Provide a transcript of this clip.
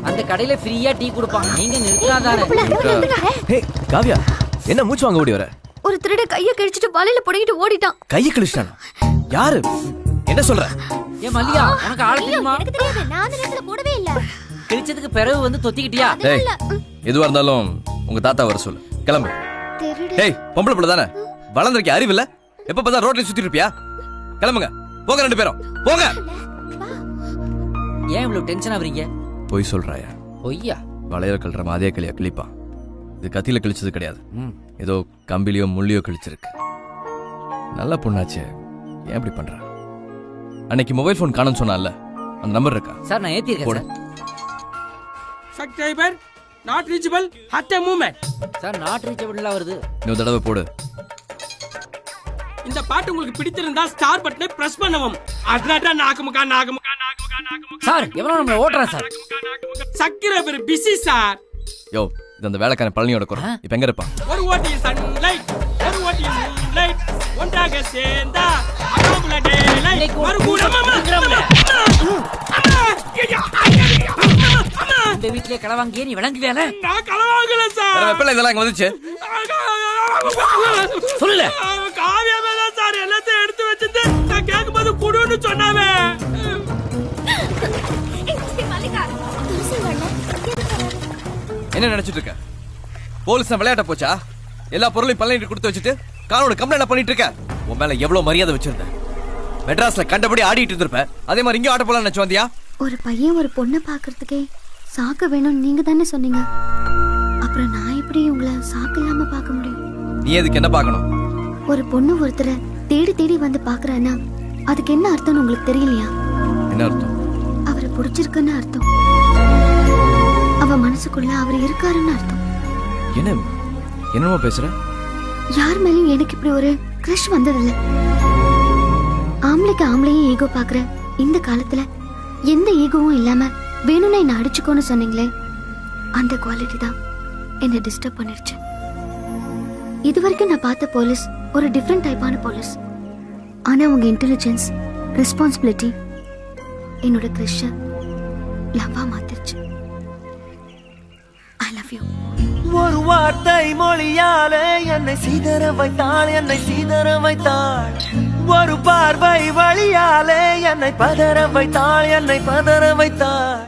அந்த கடையில ஃப்ரீயா டீ கொடுப்பாங்க, நீங்க நிறுத்தாதானே? ஹே காவ்யா, என்ன மூச்சு வாங்க ஓடி வர? ஒரு திருட கைய கிழிச்சிட்டு வலையில புடிங்கிட்டு ஓடிட்டான். கையை கிழிச்சிட்டானா? யாரு? என்ன சொல்ற? ஏ மல்லியா, உனக்கு ஆள தெரியுமா? எனக்கு தெரியாது, நான் அந்த நேரத்துல போடவே இல்ல. கிழிச்சதுக்கு பிறகு வந்து தொத்திக்கிட்டியா? டேய், எதுவா இருந்தாலும் உங்க தாத்தா வர சொல்லு. கிளம்பு. டேய், பொம்பளை புள்ள தானே, வளர்ந்திருக்க அறிவு இல்ல? எப்ப பார்த்தா ரோட்ல சுத்திட்டு இருப்பியா? கிளம்புங்க, போங்க ரெண்டு பேரும் போங்க. ஏன் இவ்வளவு டென்ஷன் ஆவறீங்க? போய் சொல்றாயா? பொய்யா? வளையல கல்றமா அதே களியா கிளிப்பான். இது கத்தியில கிழிச்சது கிடையாது, ஏதோ கம்பிலியோ முள்ளியோ கிழிச்சிருக்கு. நல்ல பொண்ணாச்சே, ஏன் இப்படி பண்ற? அன்னைக்கு மொபைல் போன் காணோம்னு சொன்னால, அந்த நம்பர் இருக்கா? சார் நான் ஏத்தி இருக்கேன் sir. Subscriber not reachable at a moment. Sir not ரீச்சபிள்ல வருது. இன்னொரு தடவை போடு. இந்த பாட்டு உங்களுக்கு பிடித்திருந்தா ஸ்டார் பட்டனை பிரஸ் பண்ணவும். அடடா நாகமுகா நாகமுகா நாகமுகா நாகமுகா. சார் எவ்வளவு நம்மள ஓட்றா சார்? Subscriber busy sir. யோ, இது அந்த வேலைக்கான பழனியோட குரல். இப்ப எங்க இருப்பான்? ஒரு ஓட்டி சன்லைட், ஒரு ஓட்டி மூன்லைட், ஒன்றாக சேர்ந்தா அகாமுல டேலைட். ஒரு கூடமாமா. இந்த வீட்லயே களவாங்கியே நீ விளங்குவேல? நான் களவாங்கல சார். வேற வெப்பல இதெல்லாம் இங்க வந்துச்சு. சொல்லல. காவியா மேல சார் எல்லாத்தையும் எடுத்து வச்சிட்டு நான் கேக்கும்போது குடுன்னு சொன்னாவே. என்ன நினைச்சிட்டு இருக்க? போலீஸ் விளையாட்ட போச்சா? எல்லா பொருளையும் பழனிட்டு கொடுத்து வச்சுட்டு கானோட கம்ப்ளைண்ட் பண்ணிட்டு இருக்க. உன் மேல எவ்வளவு மரியாதை வச்சிருந்த. மெட்ராஸ்ல கண்டபடி ஆடிட்டு இருந்திருப்ப, அதே மாதிரி இங்க ஆட்ட போலாம் நினைச்சு வந்தியா? ஒரு பையன் ஒரு பொண்ணை பாக்குறதுக்கே சாக்கு வேணும்னு நீங்க தானே சொன்னீங்க. அப்புறம் நான் எப்படி உங்களை சாக்கு இல்லாம பார்க்க முடியும்? நீ எதுக்கு என்ன பார்க்கணும்? ஒரு பொண்ணு ஒருத்தரை தேடி தேடி வந்து பாக்குறான்னா அதுக்கு என்ன அர்த்தம்னு உங்களுக்கு தெரியலையா? என்ன அர்த்தம்? அவரை பிடிச்சிருக்குன்னு அர்த்தம். அவ மனசுக்குள்ள அவர் இருக்காருன்னு அர்த்தம். என்ன என்னமோ பேசுற? யார் மேலயும் எனக்கு இப்படி ஒரு கிரஷ் வந்ததில்ல. ஆம்பளைக்கு ஆம்பளையும் ஈகோ பாக்குற இந்த காலத்துல எந்த ஈகோவும் இல்லாம வேணும்னா என்ன அடிச்சுக்கோன்னு சொன்னீங்களே, அந்த குவாலிட்டி தான் என்ன டிஸ்டர்ப் பண்ணிருச்சு. இதுவரைக்கும் நான் பார்த்த போலீஸ் ஒரு டிஃப்ரெண்ட் டைப்பான போலீஸ். ஆனா உங்க இன்டெலிஜென்ஸ், ரெஸ்பான்சிபிலிட்டி என்னோட கிரஷ லவ்வா மாத்திருச்சு. I love you. ஒரு வார்த்தை மொழியாலே என்னை சீதற வைத்தாள், என்னை சீதற வைத்தாள். ஒரு பார்வை வழியாலே என்னை பதற வைத்தாள், என்னை பதற வைத்தாள்.